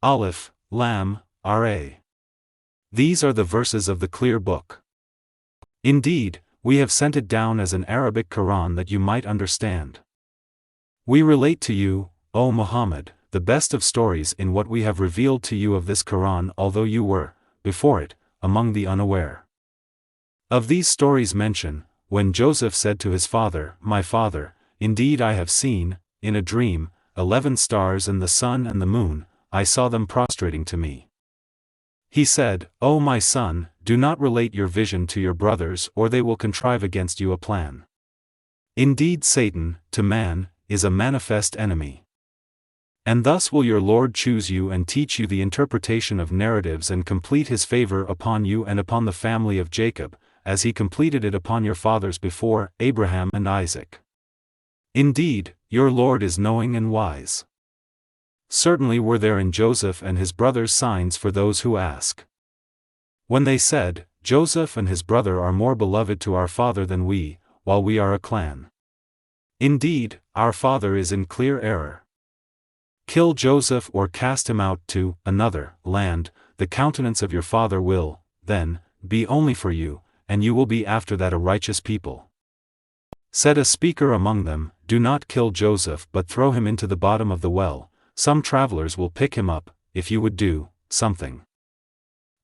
Aleph, Lam, Ra. These are the verses of the clear book. Indeed, we have sent it down as an Arabic Quran that you might understand. We relate to you, O Muhammad, the best of stories in what we have revealed to you of this Quran, although you were, before it, among the unaware. Of these stories mention, when Joseph said to his father, "My father, indeed I have seen, in a dream, 11 stars and the sun and the moon, I saw them prostrating to me." He said, "O my son, do not relate your vision to your brothers or they will contrive against you a plan. Indeed Satan, to man, is a manifest enemy. And thus will your Lord choose you and teach you the interpretation of narratives and complete his favor upon you and upon the family of Jacob, as he completed it upon your fathers before, Abraham and Isaac. Indeed, your Lord is knowing and wise." Certainly were there in Joseph and his brothers signs for those who ask. When they said, "Joseph and his brother are more beloved to our father than we, while we are a clan. Indeed, our father is in clear error. Kill Joseph or cast him out to another land, the countenance of your father will, then, be only for you, and you will be after that a righteous people." Said a speaker among them, "Do not kill Joseph but throw him into the bottom of the well, some travelers will pick him up, if you would do something."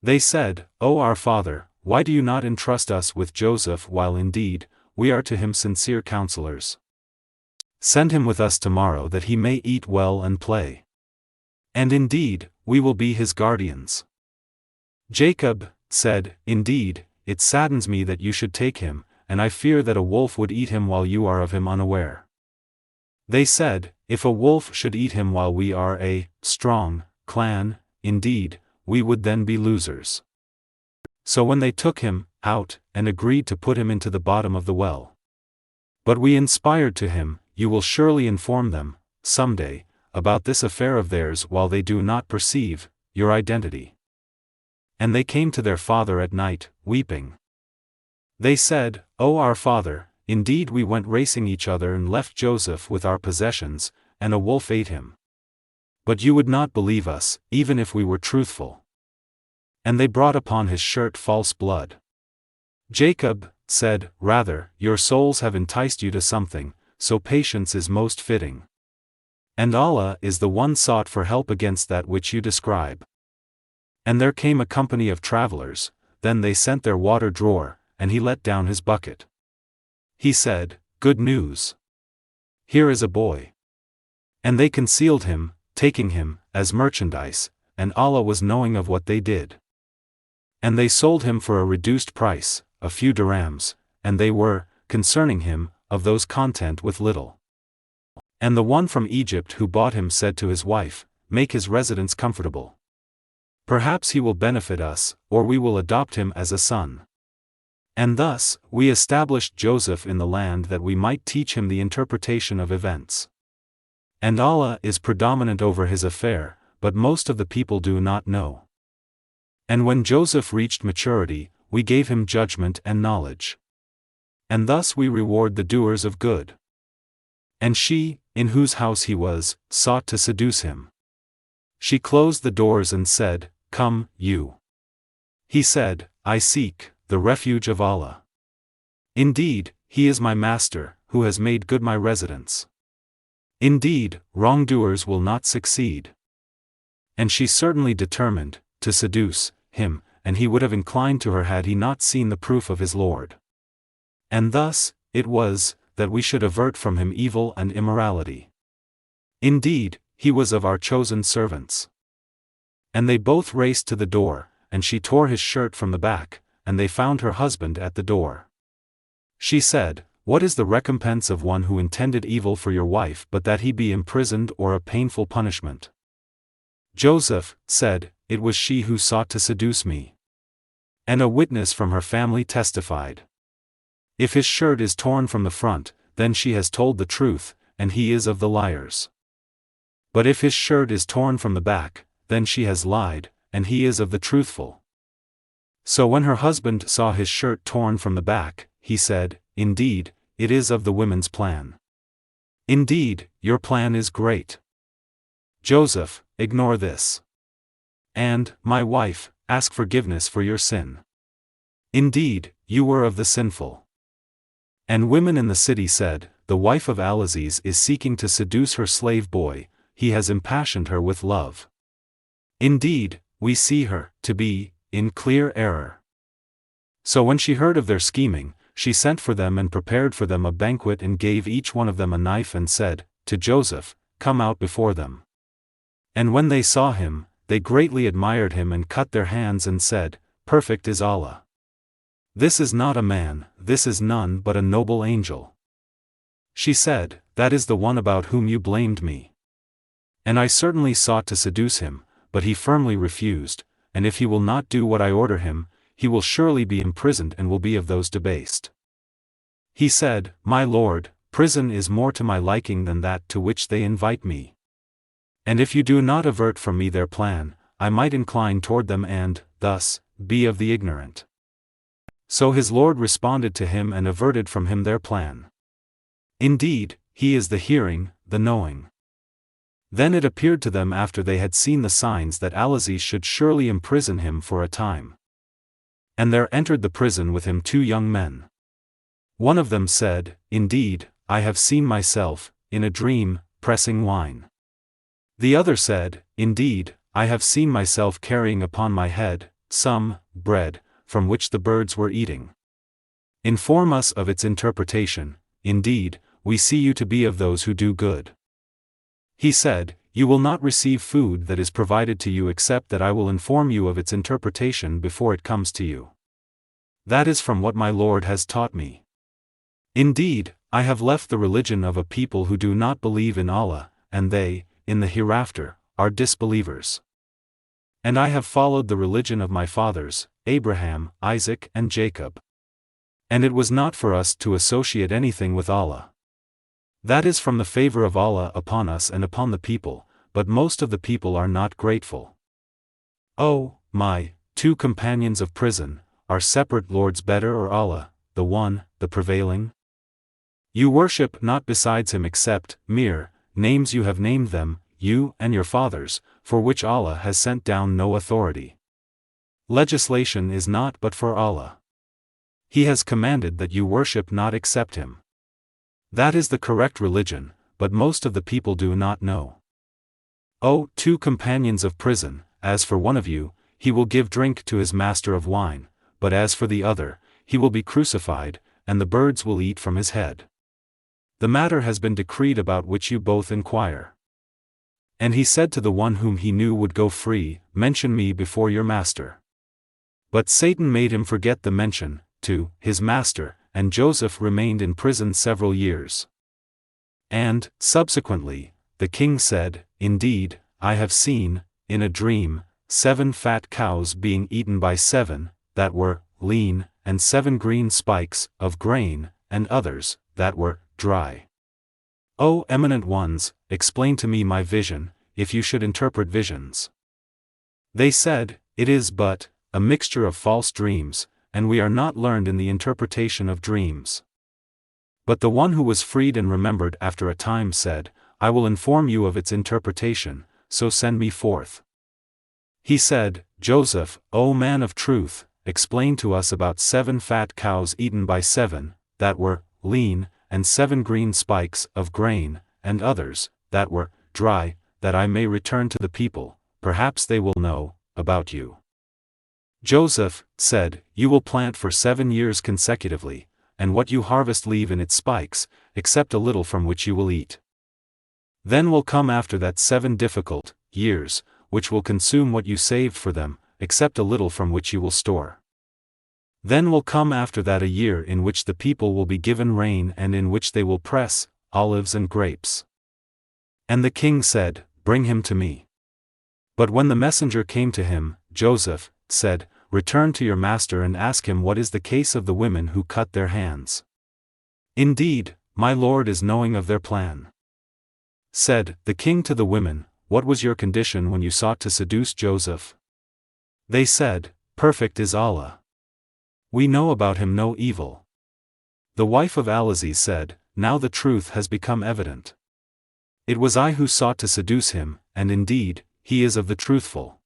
They said, "O our father, why do you not entrust us with Joseph while indeed, we are to him sincere counselors? Send him with us tomorrow that he may eat well and play. And indeed, we will be his guardians." Jacob said, "Indeed, it saddens me that you should take him, and I fear that a wolf would eat him while you are of him unaware." They said, "If a wolf should eat him while we are a strong clan, indeed, we would then be losers." So when they took him out, and agreed to put him into the bottom of the well. But we inspired to him, "You will surely inform them, someday, about this affair of theirs while they do not perceive your identity." And they came to their father at night, weeping. They said, "O our father, indeed we went racing each other and left Joseph with our possessions, and a wolf ate him. But you would not believe us, even if we were truthful. And they brought upon his shirt false blood." Jacob said, "Rather, your souls have enticed you to something, so patience is most fitting. And Allah is the one sought for help against that which you describe." And there came a company of travelers, then they sent their water drawer, and he let down his bucket. He said, "Good news. Here is a boy." And they concealed him, taking him as merchandise, and Allah was knowing of what they did. And they sold him for a reduced price, a few dirhams, and they were, concerning him, of those content with little. And the one from Egypt who bought him said to his wife, "Make his residence comfortable. Perhaps he will benefit us, or we will adopt him as a son." And thus, we established Joseph in the land that we might teach him the interpretation of events. And Allah is predominant over his affair, but most of the people do not know. And when Joseph reached maturity, we gave him judgment and knowledge. And thus we reward the doers of good. And she, in whose house he was, sought to seduce him. She closed the doors and said, "Come, you." He said, "I seek the refuge of Allah. Indeed, he is my master, who has made good my residence. Indeed, wrongdoers will not succeed." And she certainly determined to seduce him, and he would have inclined to her had he not seen the proof of his Lord. And thus, it was, that we should avert from him evil and immorality. Indeed, he was of our chosen servants. And they both raced to the door, and she tore his shirt from the back, and they found her husband at the door. She said, "What is the recompense of one who intended evil for your wife but that he be imprisoned or a painful punishment?" Joseph said, "It was she who sought to seduce me." And a witness from her family testified. If his shirt is torn from the front, then she has told the truth, and he is of the liars. But if his shirt is torn from the back, then she has lied, and he is of the truthful. So when her husband saw his shirt torn from the back, he said, "Indeed, it is of the women's plan. Indeed, your plan is great. Joseph, ignore this. And, my wife, ask forgiveness for your sin. Indeed, you were of the sinful. And women in the city said, the wife of Al-Aziz is seeking to seduce her slave boy, he has impassioned her with love. Indeed, we see her to be in clear error. So when she heard of their scheming, she sent for them and prepared for them a banquet and gave each one of them a knife and said, to Joseph, come out before them. And when they saw him, they greatly admired him and cut their hands and said, perfect is Allah. This is not a man, this is none but a noble angel. She said, that is the one about whom you blamed me. And I certainly sought to seduce him, but he firmly refused, and if he will not do what I order him, he will surely be imprisoned and will be of those debased. He said, my lord, prison is more to my liking than that to which they invite me. And if you do not avert from me their plan, I might incline toward them and, thus, be of the ignorant. So his lord responded to him and averted from him their plan. Indeed, he is the hearing, the knowing. Then it appeared to them after they had seen the signs that Al-Aziz should surely imprison him for a time. And there entered the prison with him 2 young men. One of them said, indeed, I have seen myself, in a dream, pressing wine. The other said, indeed, I have seen myself carrying upon my head, some, bread, from which the birds were eating. Inform us of its interpretation, indeed, we see you to be of those who do good. He said, you will not receive food that is provided to you except that I will inform you of its interpretation before it comes to you. That is from what my Lord has taught me. Indeed, I have left the religion of a people who do not believe in Allah, and they, in the hereafter, are disbelievers. And I have followed the religion of my fathers, Abraham, Isaac and Jacob. And it was not for us to associate anything with Allah. That is from the favor of Allah upon us and upon the people, but most of the people are not grateful. Oh, my 2 companions of prison, are separate lords better or Allah, the one, the prevailing? You worship not besides him except mere names you have named them, you and your fathers, for which Allah has sent down no authority. Legislation is not but for Allah. He has commanded that you worship not except him. That is the correct religion, but most of the people do not know. O 2 companions of prison, as for one of you, he will give drink to his master of wine, but as for the other, he will be crucified, and the birds will eat from his head. The matter has been decreed about which you both inquire. And he said to the one whom he knew would go free, mention me before your master. But Satan made him forget the mention, to his master, and Joseph remained in prison several years. And, subsequently, the king said, indeed, I have seen, in a dream, 7 fat cows being eaten by 7, that were lean, and 7 green spikes, of grain, and others, that were dry. O eminent ones, explain to me my vision, if you should interpret visions. They said, it is but a mixture of false dreams, and we are not learned in the interpretation of dreams. But the one who was freed and remembered after a time said, I will inform you of its interpretation, so send me forth. He said, Joseph, O man of truth, explain to us about 7 fat cows eaten by 7, that were lean, and 7 green spikes, of grain, and others, that were dry, that I may return to the people, perhaps they will know about you. Joseph said, you will plant for 7 years consecutively, and what you harvest leave in its spikes, except a little from which you will eat. Then will come after that 7 difficult years, which will consume what you saved for them, except a little from which you will store. Then will come after that a year in which the people will be given rain and in which they will press olives and grapes. And the king said, bring him to me. But when the messenger came to him, Joseph said, return to your master and ask him what is the case of the women who cut their hands. Indeed, my lord is knowing of their plan. Said the king to the women, what was your condition when you sought to seduce Joseph? They said, perfect is Allah. We know about him no evil. The wife of Al-Aziz said, now the truth has become evident. It was I who sought to seduce him, and indeed, he is of the truthful.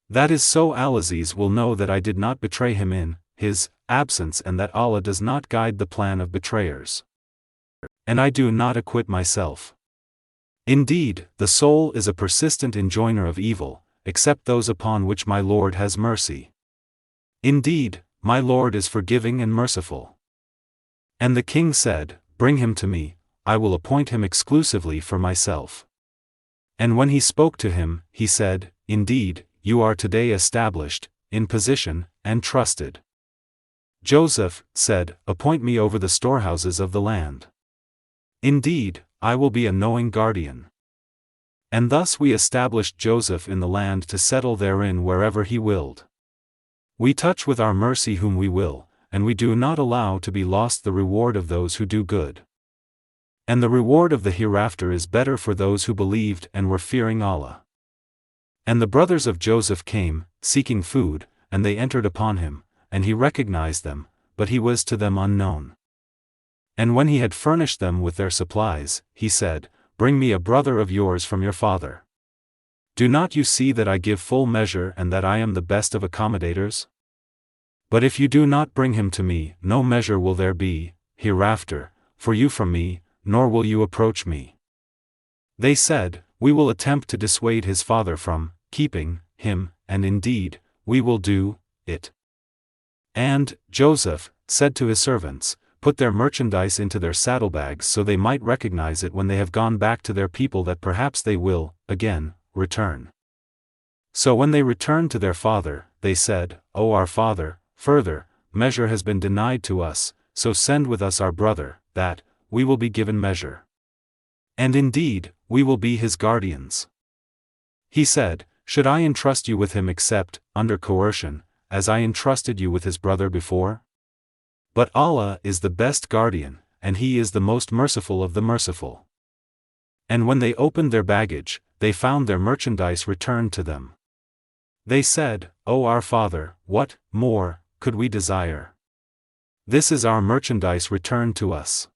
That is so Al-Aziz will know that I did not betray him in his absence and that Allah does not guide the plan of betrayers. And I do not acquit myself. Indeed, the soul is a persistent enjoiner of evil, except those upon which my Lord has mercy. Indeed, my Lord is forgiving and merciful. And the king said, Bring him to me, I will appoint him exclusively for myself. And when he spoke to him, he said, Indeed, you are today established, in position, and trusted. Joseph said, Appoint me over the storehouses of the land. Indeed, I will be a knowing guardian. And thus we established Joseph in the land to settle therein wherever he willed. We touch with our mercy whom we will, and we do not allow to be lost the reward of those who do good. And the reward of the hereafter is better for those who believed and were fearing Allah. And the brothers of Joseph came, seeking food, and they entered upon him, and he recognized them, but he was to them unknown. And when he had furnished them with their supplies, he said, Bring me a brother of yours from your father. Do not you see that I give full measure and that I am the best of accommodators? But if you do not bring him to me, no measure will there be, hereafter, for you from me, nor will you approach me. They said, We will attempt to dissuade his father from keeping him, and indeed, we will do it. And Joseph said to his servants, Put their merchandise into their saddlebags so they might recognize it when they have gone back to their people, that perhaps they will, again, return. So when they returned to their father, they said, O our father, further, measure has been denied to us, so send with us our brother, that we will be given measure. And indeed, we will be his guardians. He said, Should I entrust you with him except, under coercion, as I entrusted you with his brother before? But Allah is the best guardian, and He is the most merciful of the merciful. And when they opened their baggage, they found their merchandise returned to them. They said, O our father, what more could we desire? This is our merchandise returned to us.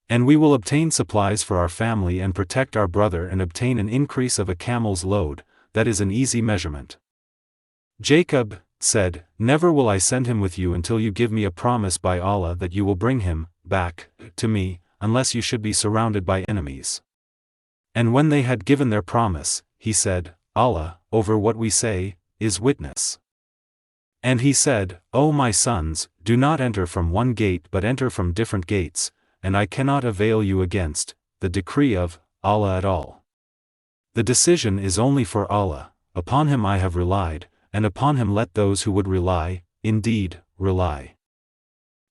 And we will obtain supplies for our family and protect our brother and obtain an increase of a camel's load, that is an easy measurement. Jacob said, Never will I send him with you until you give me a promise by Allah that you will bring him back to me, unless you should be surrounded by enemies. And when they had given their promise, he said, Allah, over what we say, is witness. And he said, O my sons, do not enter from one gate but enter from different gates, and I cannot avail you against the decree of Allah at all. The decision is only for Allah, upon him I have relied, and upon him let those who would rely, indeed, rely.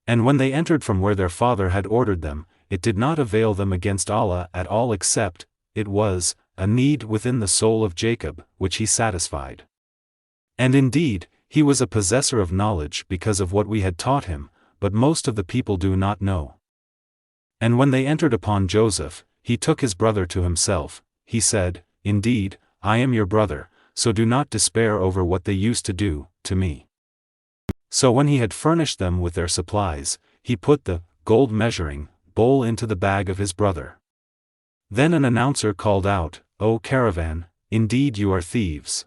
And when they entered from where their father had ordered them, it did not avail them against Allah at all, except it was a need within the soul of Jacob, which he satisfied. And indeed, he was a possessor of knowledge because of what we had taught him, but most of the people do not know. And when they entered upon Joseph, he took his brother to himself, he said, Indeed, I am your brother, so do not despair over what they used to do to me. So when he had furnished them with their supplies, he put the gold measuring bowl into the bag of his brother. Then an announcer called out, O caravan, indeed you are thieves.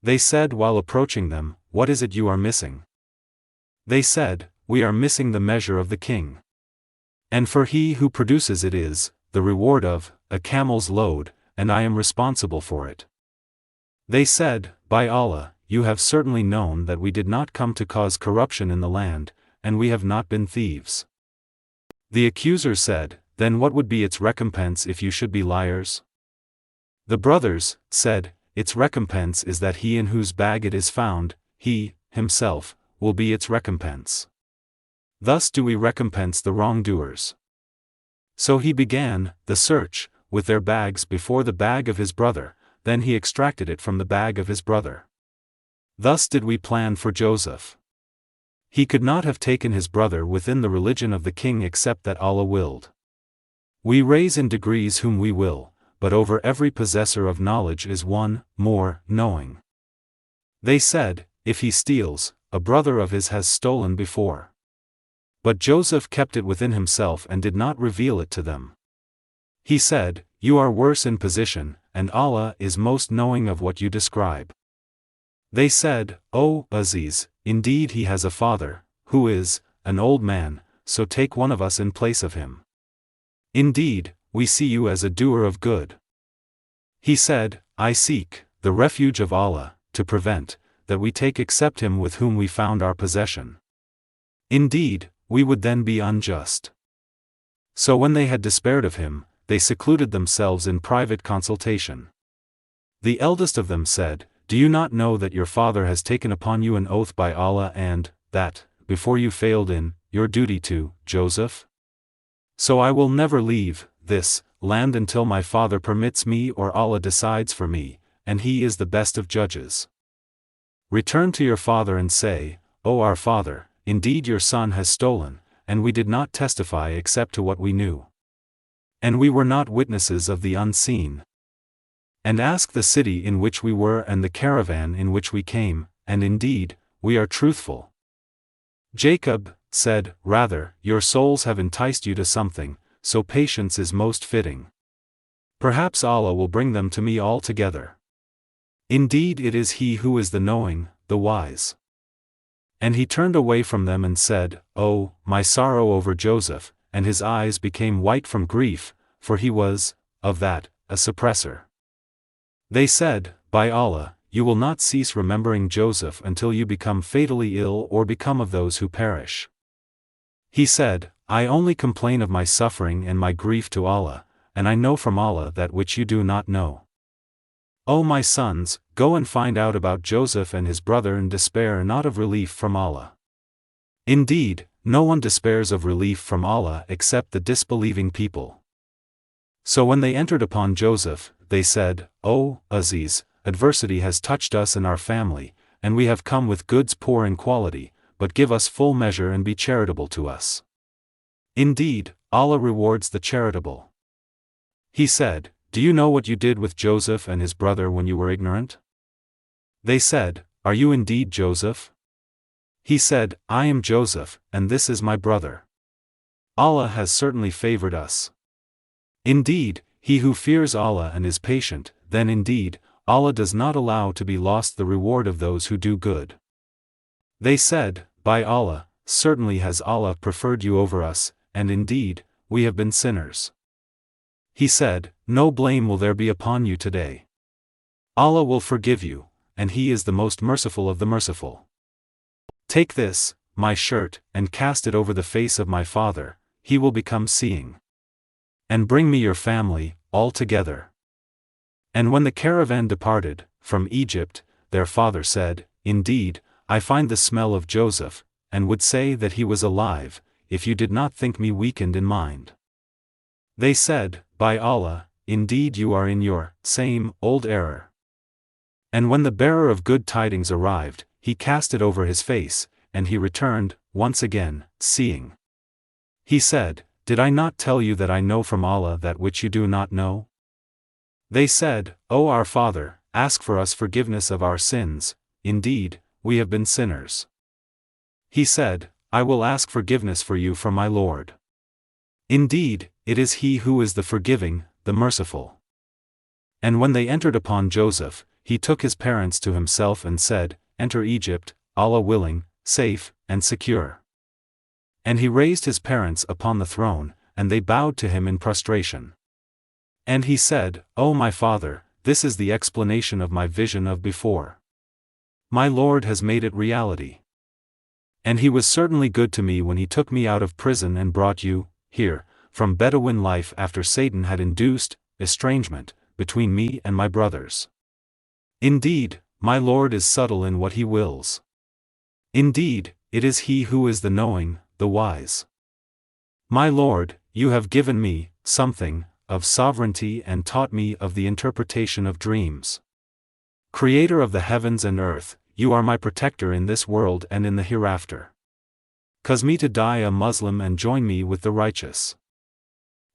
They said while approaching them, What is it you are missing? They said, We are missing the measure of the king. And for he who produces it is the reward of a camel's load, and I am responsible for it. They said, By Allah, you have certainly known that we did not come to cause corruption in the land, and we have not been thieves. The accusers said, Then what would be its recompense if you should be liars? The brothers said, Its recompense is that he in whose bag it is found, he, himself, will be its recompense. Thus do we recompense the wrongdoers. So he began the search with their bags before the bag of his brother, then he extracted it from the bag of his brother. Thus did we plan for Joseph. He could not have taken his brother within the religion of the king except that Allah willed. We raise in degrees whom we will, but over every possessor of knowledge is one more knowing. They said, If he steals, a brother of his has stolen before. But Joseph kept it within himself and did not reveal it to them. He said, You are worse in position, and Allah is most knowing of what you describe. They said, "O Aziz, indeed he has a father, who is an old man, so take one of us in place of him. Indeed, we see you as a doer of good." He said, "I seek the refuge of Allah, to prevent that we take except him with whom we found our possession. Indeed, we would then be unjust." So when they had despaired of him, they secluded themselves in private consultation. The eldest of them said, "Do you not know that your father has taken upon you an oath by Allah and that, before you failed in your duty to Joseph? So I will never leave this land until my father permits me or Allah decides for me, and he is the best of judges. Return to your father and say, 'O our father, indeed your son has stolen, and we did not testify except to what we knew. And we were not witnesses of the unseen. And ask the city in which we were and the caravan in which we came, and indeed, we are truthful.'" Jacob said, "Rather, your souls have enticed you to something, so patience is most fitting. Perhaps Allah will bring them to me all together. Indeed it is He who is the knowing, the wise." And he turned away from them and said, "Oh, my sorrow over Joseph," and his eyes became white from grief, for he was, of that, a suppressor. They said, "By Allah, you will not cease remembering Joseph until you become fatally ill or become of those who perish." He said, "I only complain of my suffering and my grief to Allah, and I know from Allah that which you do not know. O my sons, go and find out about Joseph and his brother and despair not of relief from Allah. Indeed, no one despairs of relief from Allah except the disbelieving people." So when they entered upon Joseph, they said, "O Aziz, adversity has touched us and our family, and we have come with goods poor in quality, but give us full measure and be charitable to us. Indeed, Allah rewards the charitable." He said, "Do you know what you did with Joseph and his brother when you were ignorant?" They said, "Are you indeed Joseph?" He said, "I am Joseph, and this is my brother. Allah has certainly favored us. Indeed, he who fears Allah and is patient, then indeed, Allah does not allow to be lost the reward of those who do good." They said, "By Allah, certainly has Allah preferred you over us, and indeed, we have been sinners." He said, "No blame will there be upon you today. Allah will forgive you, and He is the most merciful of the merciful. Take this, my shirt, and cast it over the face of my father, he will become seeing. And bring me your family, all together." And when the caravan departed from Egypt, their father said, "Indeed, I find the smell of Joseph, and would say that he was alive, if you did not think me weakened in mind." They said, "By Allah, indeed you are in your same old error." And when the bearer of good tidings arrived, he cast it over his face, and he returned, once again, seeing. He said, "Did I not tell you that I know from Allah that which you do not know?" They said, "O our father, ask for us forgiveness of our sins, indeed, we have been sinners." He said, "I will ask forgiveness for you from my Lord. Indeed, it is He who is the forgiving, the merciful." And when they entered upon Joseph, he took his parents to himself and said, "Enter Egypt, Allah willing, safe, and secure." And he raised his parents upon the throne, and they bowed to him in prostration. And he said, "O my father, this is the explanation of my vision of before. My Lord has made it reality. And He was certainly good to me when He took me out of prison and brought you here from Bedouin life after Satan had induced estrangement between me and my brothers. Indeed, my Lord is subtle in what He wills. Indeed, it is He who is the knowing, the wise. My Lord, you have given me something of sovereignty and taught me of the interpretation of dreams. Creator of the heavens and earth, you are my protector in this world and in the hereafter. Cause me to die a Muslim and join me with the righteous.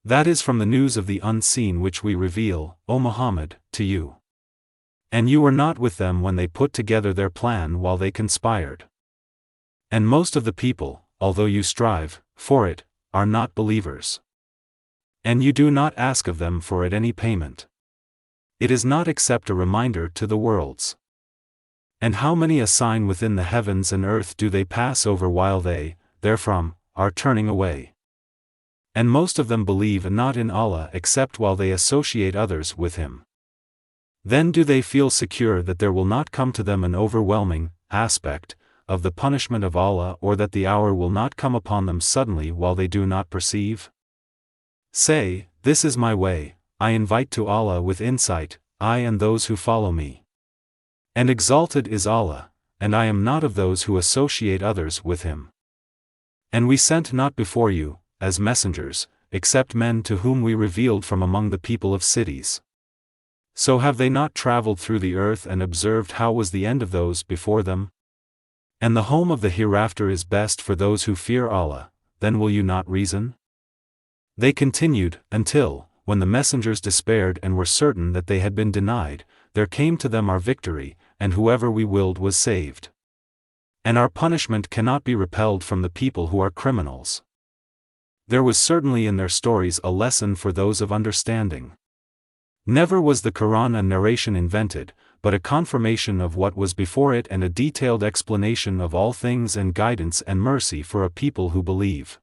That is from the news of the unseen which we reveal, O Muhammad, to you. And you were not with them when they put together their plan while they conspired. And most of the people, although you strive for it, are not believers. And you do not ask of them for it any payment. It is not except a reminder to the worlds. And how many a sign within the heavens and earth do they pass over while they, therefrom, are turning away? And most of them believe not in Allah except while they associate others with Him. Then do they feel secure that there will not come to them an overwhelming aspect of the punishment of Allah, or that the hour will not come upon them suddenly while they do not perceive? Say, this is my way, I invite to Allah with insight, I and those who follow me. And exalted is Allah, and I am not of those who associate others with Him. And we sent not before you, as messengers, except men to whom we revealed from among the people of cities. So have they not traveled through the earth and observed how was the end of those before them? And the home of the hereafter is best for those who fear Allah, then will you not reason? They continued, until, when the messengers despaired and were certain that they had been denied, there came to them our victory, and whoever we willed was saved. And our punishment cannot be repelled from the people who are criminals. There was certainly in their stories a lesson for those of understanding. Never was the Quran a narration invented, but a confirmation of what was before it and a detailed explanation of all things and guidance and mercy for a people who believe.